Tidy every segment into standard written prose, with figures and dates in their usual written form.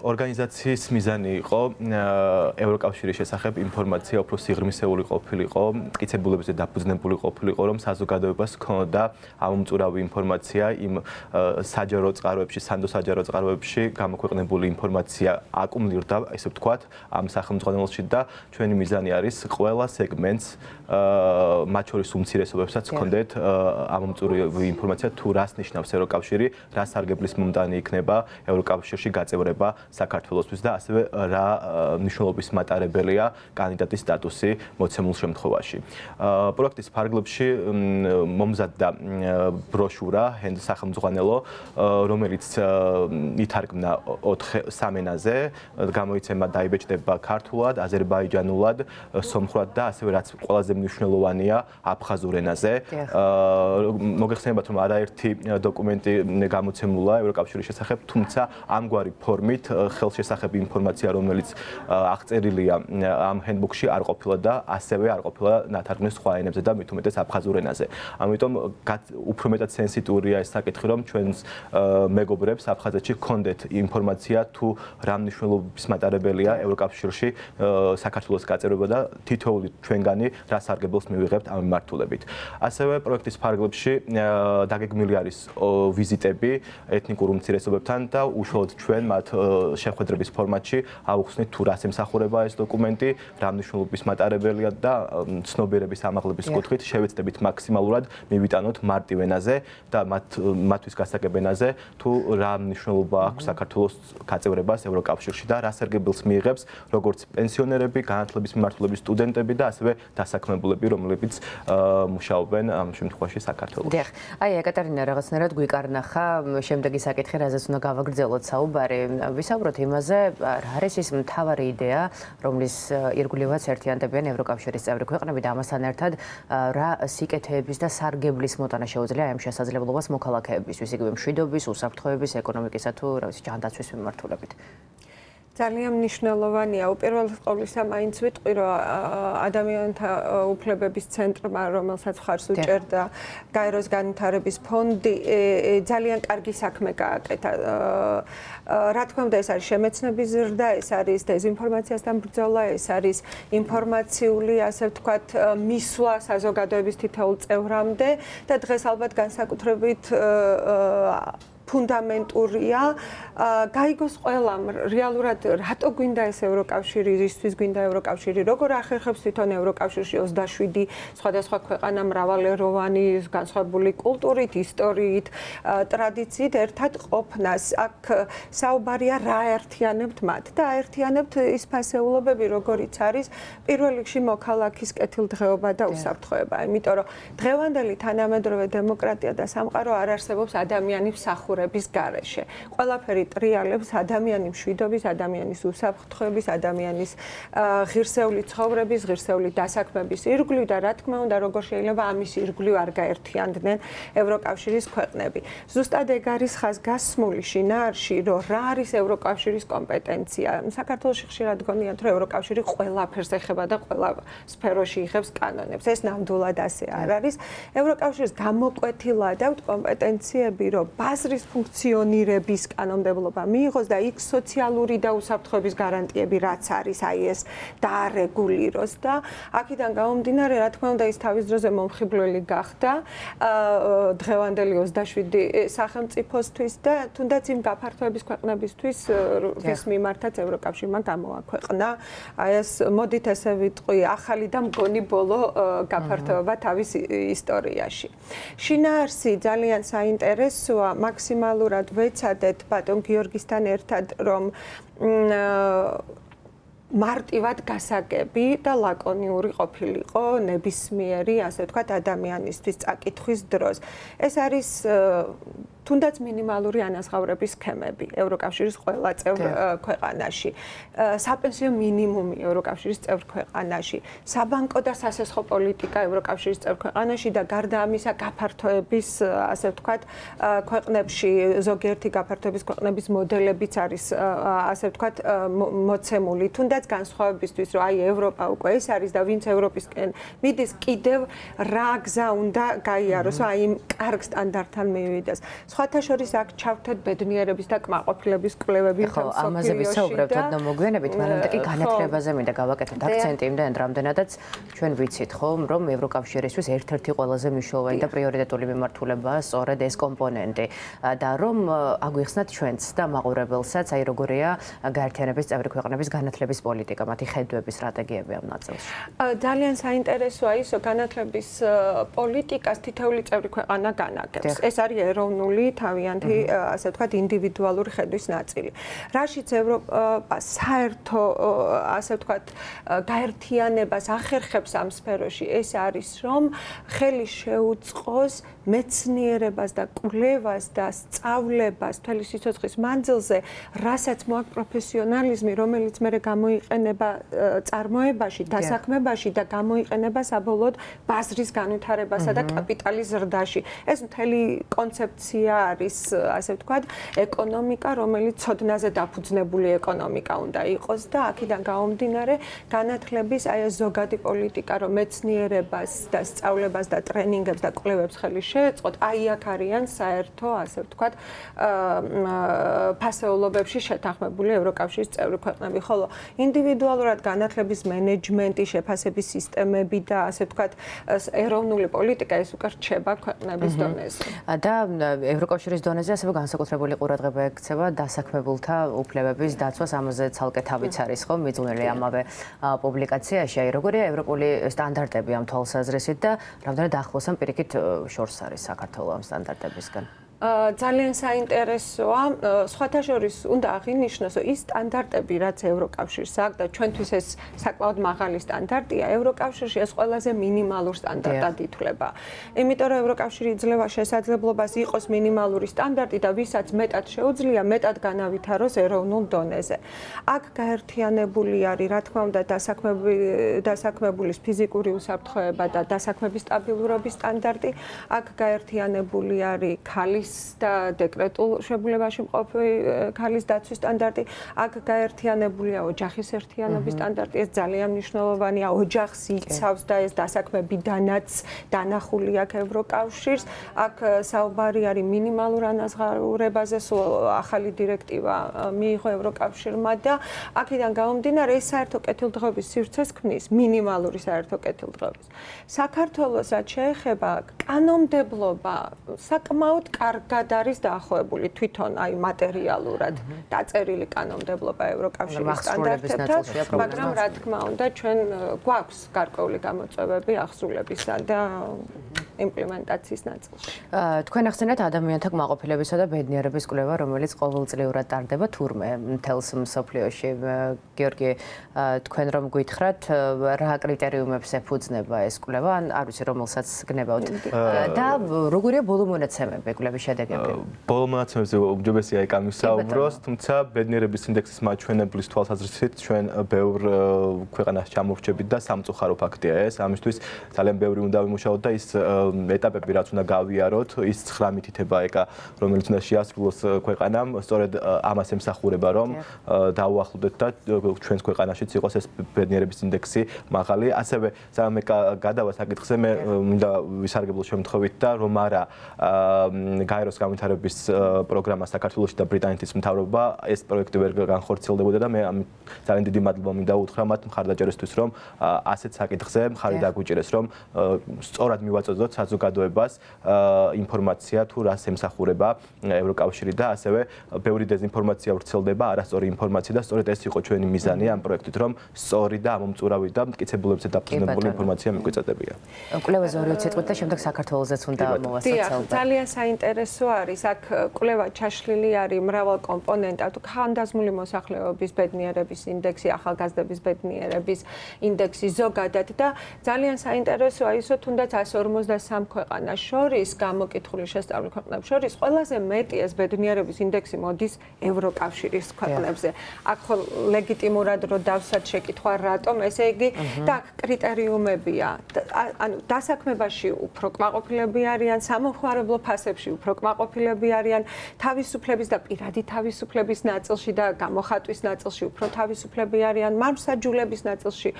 ორგანიზაციის მიზანი იყო ევროკავშირის შესახებ ინფორმაცია უფრო სიღრმისეული ყოფილიყო, მტკიცებულებებზე დაფუძნებული ყოფილიყო, რომ საზოგადოებას ჰქონოდა ამომწურავი ინფორმაცია იმ საჯარო წყაროებში, სანდო-საჯარო წყაროებში გამოქვეყნებული ინფორმაცია აკუმულირდა, ესე ვთქვათ, ამ სახელმძღვანელოში და ჩვენი მიზანი არის ყველა სეგმენტს, მათ შორის უმცირესობებსაც ჰქონდეთ ამომწურავი ინფორმაცია თუ რას ნიშნავს ევროკავშირი, რა სარგებლის მომტანი იქნება ევროკავშირში გაწევრება საქართველოსთვის და ასევე რა მნიშვნელობის მატარებელია კანდიდატის სტატუსი მოცემულ შემთხვევაში. პროექტის ფარგლებში მომზადდა ბროშურა სახელმძღვანელო, რომელიც ითარგმნა 3 ენაზე, გამოიცემა დაიბეჭდება ქართულად, აზერბაიჯანულად, სომხურად და ასევე რაც ყველაზე მნიშვნელოვანია აფხაზურ ენაზე. მოგეხსენებათ, რომ არაერთი დოკუმენტი გამოცემულა ევროკავშირის შესახებ, თუმცა ამგვარი ფორმით ხელშესახები ინფორმაცია, რომელიც აღწერილია ამ ჰენდბუქში არ ყოფილა და ასევე არ ყოფილა ნათარგმნი სხვა ენებზე და მით უმეტეს აფხაზურ ენაზე. ამიტომ უფრო მეტად სენსიტურია ეს საკითხი, რომ ჩვენს მეგობრებს აფხაზეთში ჰქონდეთ ინფორმაცია თუ რა მნიშვნელობის მატარებელია ევროკავშირში საქართველოს გაწევრება და თითოეული ჩვენგანი რა სარგებელს მივიღებთ ამ მიმართულებით. ასევე პროექტის ფარგლებში დაგეგმილი არის ვიზიტები ეთნიკურ უმცირესობებთან და უშუალოდ ჩვენ მათ შეხვედრების ფორმატში ავუხსნით თუ რას ემსახურება ეს დოკუმენტი, რა მნიშვნელობის მატარებელია და ცნობიერების ამაღლების კუთხით შევეცდებით მაქსიმალურად მივიტანოთ მარტივ ენაზე და მათთვის გასაგებ ენაზე თუ რა მნიშვნელობა აქვს საქართველოს გაწევრებას ევროკავშირში და რა სარგებელს მიიღებს როგორც პენსიონერები, განათლების მიმართულების სტუდენტები და ასევე დასაქმებულები, რომლებიც მუშაობენ ამ შემთხვევაში საქართველოში. დიახ, აი ეკატერინა რაღაცნაირად გვიკარნახა შემდეგი საკითხი, რაზეც უნდა გავაგრძელოთ საუბარი. ვისაუბროთ იმაზე, რა არის ის მთავარი იდეა, რომლის ირგვლივაც ერთიანდებიან ევროკავშირის წევრი ქვეყნები და ამასთან ერთად რა სიკეთეების და სარგებლის მოტანა შეუძლია ამ შესაძლებლობას მოქალაქეებისთვის, იგივე მშვიდობის, უსაფრთხოების, ეკონომიკისა თუ რაღაცა ჯანდაცვის მიმართულებით. ძალიან მნიშვნელოვანია. უპირველეს ყოვლისა, მაინც ვიტყვი, რომ ადამიანთა უფლებების ცენტრმა, რომელსაც მხარს უჭერდა გაეროს განვითარების ფონდი, ძალიან კარგი საქმე გააკეთა. რა თქმა უნდა, ეს არის შემეცნების ზრდა, ეს არის დეзинფორმაციასთან ბრძოლა, ეს არის ინფორმაციული, ასე ვთქვათ, მისვლა საზოგადოების თითოეულ წევრამდე და დღეს ალბათ განსაკუთრებით ფუნდამენტურია. გაიგოს ყველამ რეალურად რატო გვინდა ეს ევროკავშირი, რისთვის გვინდა ევროკავშირი, როგორ ახერხებს თვითონ ევროკავშირში 27 სხვადასხვა ქვეყანა მრავალეროვანი განსხვავებული კულტურით, ისტორიით, ტრადიციით ერთად ყოფნას. აქ საუბარია რა აერთიანებთ მათ და აერთიანებთ ის ფასეულობები, როგორიც არის პირველ რიგში მოქალაქის კეთილდღეობა და უსაფრთხოება. იმიტომ რომ დღევანდელი თანამედროვე დემოკრატია და სამყარო არ არსებობს ადამიანის მსახურების გარეშე. ყველაფერი ტრიალებს ადამიანის მშვიდობის, ადამიანის უსაფრთხოების, ადამიანის ღირსეული ცხოვრების, ღირსეული დასაქმების ირგვლივ და რა თქმა უნდა, როგორ შეიძლება ამის ირგვლივ არ გაერთიანდნენ ევროკავშირის ქვეყნები. ზუსტად ეგ არის ხაზგასმული შინაარსში, რომ რა არის ევროკავშირის კომპეტენცია. საქართველოში ხშირად გონიათ, რომ ევროკავშირი ყველაფერს ეხება და ყველა სფეროში იღებს კანონებს. ეს ნამდვილად ასე არ არის. ევროკავშირის გამოკვეთილად აქვს კომპეტენციები, რომ ბაზრის ფუნქციონირების კანონმდებლობა მიიღოს და იქ სოციალური და უსაფრთხოების გარანტიები რაც არის, აი ეს დაარეგულიროს და აქედან გამომდინარე, რა თქმა უნდა, ის თავის დროზე მომხიბვლელი გახდა დღევანდელი 27 სახელმწიფოსთვის და თუნდაც იმ გაფართოების ქვეყნებისთვის, რის მიმართაც ევროკავშირმა გამოაქვეყნა. აი ეს მოდით ესე ვიტყვი, ახალი და მგონი ბოლო გაფართოება თავის ისტორიაში. შინაარსი ძალიან საინტერესოა, მაქსიმალურად ვეცადეთ ბატონ გიორგისთან ერთად, რომ მარტივად გასაგები და ლაკონიური ყოფილიყო ნებისმიერი, ასე ვთქვათ, ადამიანისთვის წაკითხვის დროს. ეს არის თუნდაც მინიმალური ანაზღაურების სქემები ევროკავშირის ყველა წევრ ქვეყანაში, საპენსიო მინიმუმი ევროკავშირის წევრ ქვეყანაში, საბანკო და სასესხო პოლიტიკა ევროკავშირის წევრ ქვეყანაში და გარდა ამისა გაფართოების, ასე ვთქვათ, ქვეყნებში, ზოგიერთი გაფართოების ქვეყნების მოდელებიც არის, ასე ვთქვათ, მოცემული. თუნდაც განსხვავებისთვის, რომ აი ევროპა უკვე ეს არის და ვინც ევროპისკენ მიდის, კიდევ რა გზა უნდა გაიაროს, აი იმ კარგ სტანდარტთან მივიდეს. სხვათა შორის აქ ჩავთეთ ბედნიერების და კმაყოფილების კვლევები ხო, ამაზე ვისაუბრებთ ოდნავ მოგვიანებით, მანამდე კი განათლებაზე მინდა გავაკეთოთ აქცენტი, იმდენ რამდენადაც ჩვენ ვიცით ხომ, რომ ევროკავშირისთვის ერთ-ერთი ყველაზე მნიშვნელოვანი და პრიორიტეტული მიმართულებაა სწორედ ეს კომპონენტი და რომ აგვიხსნათ ჩვენც და მაყურებელსაც, აი როგორია გაერთიანების წევრი ქვეყნების განათლების პოლიტიკა, მათი ხედვები, სტრატეგიები ამ ნაწილში. ძალიან საინტერესოა ისო განათლების პოლიტიკას თითოეული წევრი ქვეყანა განაგებს. ეს არის ეროვნული თავიანთი, ასე ვთქვათ, ინდივიდუალური ხედვის ნაწილი. რაშიც ევროპა საერთო, ასე ვთქვათ, გაერთიანებას ახერხებს ამ სფეროში, ეს არის, რომ ხელი შეუწყოს მეცნიერებას და კვლევას და სწავლებას მთელი სიცოცხლის მანძილზე, რასაც მოაქვს პროფესიონალიზმი, რომელიც მე გამოიყენება წარმოებაში, დასაქმებაში და გამოიყენება საბოლოოდ ბაზრის განვითარებასა და კაპიტალის ზრდაში. ეს მთელი კონცეფცია არის, ასე ვთქვათ, ეკონომიკა, რომელიც ცოდნაზე დაფუძნებული ეკონომიკა უნდა იყოს და აქედან გამომდინარე განათლების აი ეს ზოგადი პოლიტიკა, რომ მეცნიერებას და სწავლებას და ტრენინგებს და კვლევებს ხელი შეეწყოთ, აი აქ არიან საერთო, ასე ვთქვათ, ფასეულობებში შეთანხმებული ევროკავშირის წევრი ქვეყნები, ხოლო ინდივიდუალურად განათლების მენეჯმენტი, შეფასების სისტემები და ასე ვთქვათ, ეროვნული პოლიტიკა ეს უკვე რჩება ქვეყნების დონეზე. და ევროკავშირის დონეზე ასევე განსაკუთრებული ყურადღება ექცევა დასაქმებულთა უფლებების დაცვას, ამაზე ცალკე თავიც არის ხო მიძღვნილი ამავე პუბლიკაციაში, აი როგორია ევროპული სტანდარტები ამ თვალსაზრისით და რამდენად ახლოს ან პირიქით შორს არის საქართველოს ამ სტანდარტებისგან. ძალიან საინტერესოა. სხვათა შორის უნდა აღინიშნოს, რომ ის სტანდარტები, რაც ევროკავშირს აქვს და ჩვენთვის ეს საკმაოდ მაღალი სტანდარტია, ევროკავშირში ეს ყველაზე მინიმალურ სტანდარტად ითვლება. იმიტომ რომ ევროკავშირი იძლევა შესაძლებლობას იყოს მინიმალური სტანდარტი და ვისაც მეტად შეუძლია, მეტად განავითაროს ეროვნულ დონეზე. აქ გაერთიანებული არის, რა თქმა უნდა, დასაქმებულის ფიზიკური უსაფრთხოება და დასაქმების სტაბილურობის სტანდარტი, აქ გაერთიანებული არის ქალის და დეკრეტულ შეებულებაში მყოფი ქალის დაცვის სტანდარტი, აქ გაერთიანებულია ოჯახის ერთიანობის სტანდარტი, ეს ძალიან მნიშვნელოვანია, ოჯახს იცავს და ეს დასაქმებიდანაც დანახული აქ ევროკავშირს, აქ საუბარი არის მინიმალურ ანაზღაურებაზე, სულ ახალი დირექტივა მიიღო ევროკავშირმა და აქედან გამომდინარე ეს საერთო კეთილდღეობის სივრცეს ქმნის, მინიმალური საერთო კეთილდღეობის. საქართველოს რაც შეეხება კანონმდებლობა საკმაოდ კარგად არის დაახლოებული თვითონ აი მატერიალურად დაწერილი კანონმდებლობა ევროკავშირის სტანდარტებთან, მაგრამ რა თქმა უნდა ჩვენ გვაქვს გარკვეული გამოწვევები აღსრულებისა და იმპლემენტაციის ნაწილში. თქვენ ახსენეთ ადამიანთა კმაყოფილებისა და ბედნიერების კვლევა, რომელიც ყოველწლიურად ტარდება თურმე მთელს მსოფლიოში. გიორგი, თქვენ რომ გითხრათ, რა კრიტერიუმებს ეფუძნება ეს კვლევა, ან არ ვიცი რომელსაც გნებავთ და როგორია ბოლო მონაცემები კვლევის შედეგები? ბოლო მონაცემებზე უმჯობესია იქ ამისაუბროს, თუმცა ბედნიერების ინდექსის მაჩვენებლის თვალსაზრისით ჩვენ ბევრ ქვეყანას ჩამოვრჩებით და სამწუხარო ფაქტია ეს. ამისთვის ძალიან ბევრი უნდა ვიმუშაოთ და ის ეტაპები რაც უნდა გავიაროთ, ის 9 მითითება ეკა, რომელიც უნდა შეასრულოს ქვეყანამ, სწორედ ამას ემსახურება, რომ დაუახლოვდეთ და ჩვენს ქვეყანაშიც იყოს ეს ბედნიერების ინდექსი მაღალი. ასევე სამე გადავა საკითხზე მე მინდა ვისარგებლო შემთხვევით და რომ არა გაეროს განვითარების პროგრამა საქართველოში და ბრიტანეთის მთავრობა ეს პროექტი ვერ განხორციელდებოდა და მე ძალიან დიდი მადლობა მინდა უთხრა მათ მხარდაჭერისთვის, რომ ასეთ საკითხზე მხარი დაგვიჭირეს, რომ სწორად მივაწოდოთ საზოგადოებას ინფორმაცია თუ რას ემსახურება ევროკავშირი და ასევე ბევრი დეზინფორმაცია ვრცელდება, არასწორი ინფორმაცია და სწორედ ეს იყო ჩვენი მიზანი ამ პროექტით, რომ სწორი და ამომწურავი და მტკიცებულებებზე დაფუძნებული ინფორმაცია მიგვეწოდებია. კვლევაზე 2 წუთით და შემდეგ საქართველოსაც უნდა მოვასწროთ. ძალიან საინტერესო არის, აქ კვლევა ჩაშლილი არის მრავალ კომპონენტად, ხანდაზმული მოსახლეობის ბედნიერების ინდექსი, ახალგაზრდების ბედნიერების ინდექსი ზოგადად და ძალიან საინტერესოა ისო, თუნდაც 153 ქვეყანას შორის, გამოკითხული შესწავლილი ქვეყნებს შორის, ყველაზე მეტი ეს ბედნიერების ინდექსი მოდის ევროკავშირის ქვეყნებზე. აქ ხო ლეგიტიმურად რო დავსვათ შეკითხვა რატომ, ესე იგი და აქ კრიტერიუმებია. ანუ დასაქმებაში უფრო კმაყოფილები არიან, სამომხმარებლო ფასებში უფრო კმაყოფილები არიან, თავისუფლების და პირადი თავისუფლების ნაწილში და გამოხატვის ნაწილში უფრო თავისუფლები არიან, მართლმსაჯულების ნაწილში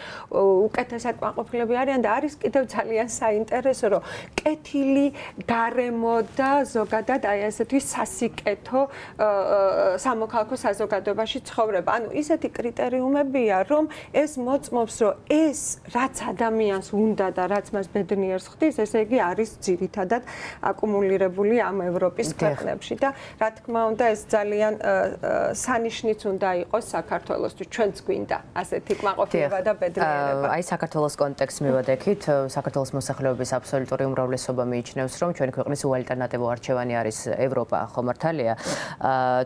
უკეთესად კმაყოფილები არიან და არის კიდევ ძალიან საინტერესო, რომ კეთილი გარემო და ზოგადად აი ესეთი სასიკეთო სამოქალაქო საზოგადოებაში ცხოვრება. ანუ ისეთი კრიტერიუმებია, რომ ეს მოწმობს, რომ ეს რაც ადამიანს უნდა და რაც მას ბედნიერს ხდის, ესე იგი არის ძირითადად აკუმულირებული ამ ევროპის ქვეყნებში და რა თქმა უნდა ეს ძალიან სანიშნიც უნდა იყოს საქართველოსთვის. ჩვენც გვინდა ასეთი კმაყოფილება და ბედნიერება. აი საქართველოს კონტექსტს მივადექით, საქართველოს მოსახლეობის აბსოლუტური უმრავლესობა მიიჩნევს, რომ ჩვენი ქვეყნის უალტერნატივო არჩევანი არის ევროპა, ხო მართალია?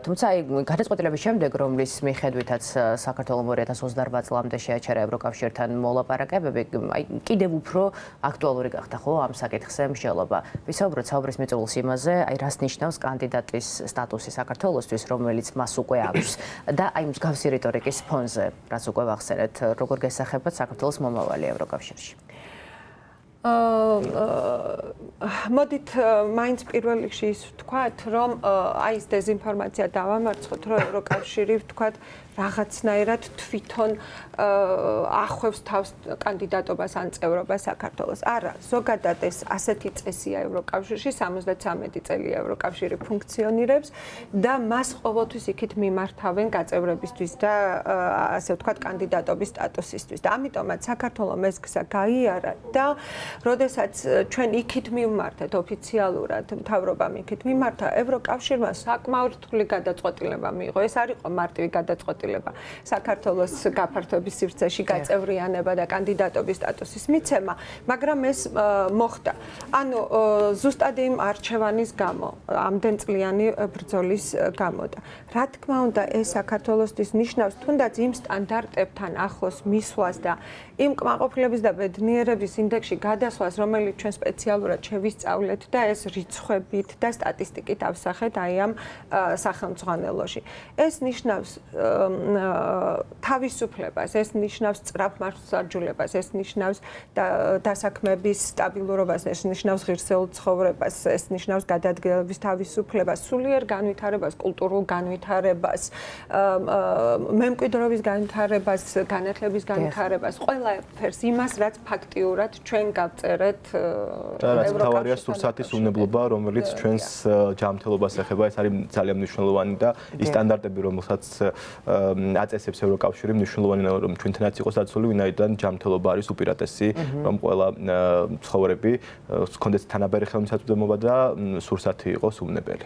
თუმცა აი გადაწყვეტილების შემდეგ, რომლის მიხედვითაც საქართველოს 2028 წლამდე შეაჩერა ევროკავშირთან მოლაპარაკებები, აი კიდევ უფრო აქტუალური გახდა ხო ამ საკითხზე მსჯელობა. ვისაუბროთ საუბრის მიწურულს იმაზე, აი რას ნიშნავს კანდიდატის სტატუსი საქართველოსთვის, რომელიც მას უკვე აქვს და აი მსგავსი რიტორიკის ფონზე, რაც უკვე ვახსენეთ, როგორ გესახებათ საქართველოს მომავალი ევროკავშირში. მოდით მაინც პირველ რიგში ის ვთქვათ, რომ აი ეს დეზინფორმაცია დავამარცხოთ, რომ ევროკავშირი ვთქვათ რაღაცნაირად თვითონ ახვევს თავს კანდიდატობას ან წევრობას საქართველოს. არა, ზოგადად ეს ასეთი წესია ევროკავშირში, 73 წელია ევროკავშირი ფუნქციონირებს და მას ყოველთვის იქით მიმართავენ გაწევრებისთვის და ასე ვთქვათ კანდიდატობის სტატუსისთვის. და ამიტომაც საქართველოს ეს გზა გაიარა და როდესაც ჩვენ იქით მივმართეთ ოფიციალურად, მთავრობამ იქით მიმართა, ევროკავშირმა საკმაოდ რთული გადაწყვეტილება მიიღო. ეს არ იყო მარტივი გადაწყვეტილება. საქართველოს გაფართოების სივრცეში გაწევრიანება და კანდიდატობის სტატუსის მიცემა, მაგრამ ეს მოხდა. ანუ ზუსტად იმ არჩევანის გამო, ამდენწლიანი ბრძოლის გამო და რა თქმა უნდა, ეს საქართველოსთვის ნიშნავს თუნდაც იმ სტანდარტებთან ახლოს მისვლას და იმ კმაყოფილების და ბედნიერების ინდექსში გადასვლას, რომელიც ჩვენ სპეციალურად შევისწავლეთ და ეს რიცხვებით და სტატისტიკით ავსახეთ აი ამ სახელმძღვანელოში. ეს ნიშნავს თავისუფლებას, ეს ნიშნავს სწრაფ მართლმსაჯულებას, ეს ნიშნავს დასაქმების სტაბილურობას, ეს ნიშნავს ღირსეულ ცხოვრებას, ეს ნიშნავს გადაადგილების თავისუფლებას, სულიერ განვითარებას, კულტურულ განვითარებას, მემკვიდრეობის განვითარებას, განათლების განვითარებას, ყველაფერს იმას, რაც ფაქტიურად ჩვენ გავწერეთ ევროკავშირის სურსათის უნებლობა, რომელიც ჩვენს ჯანმრთელობას ეხება, ეს არის ძალიან მნიშვნელოვანი და ის სტანდარტები, რომელსაც აწესებს ევროკავშირი, მნიშვნელოვანი რომ ჩვენთანაც იყოს დაცული, ვინაიდან ჯანმრთელობა არის უპირატესი, რომ ყველა ცხოვრები ჰქონდეს თანაბარი ხელმისაწვდომობა და სურსათი იყოს უვნებელი.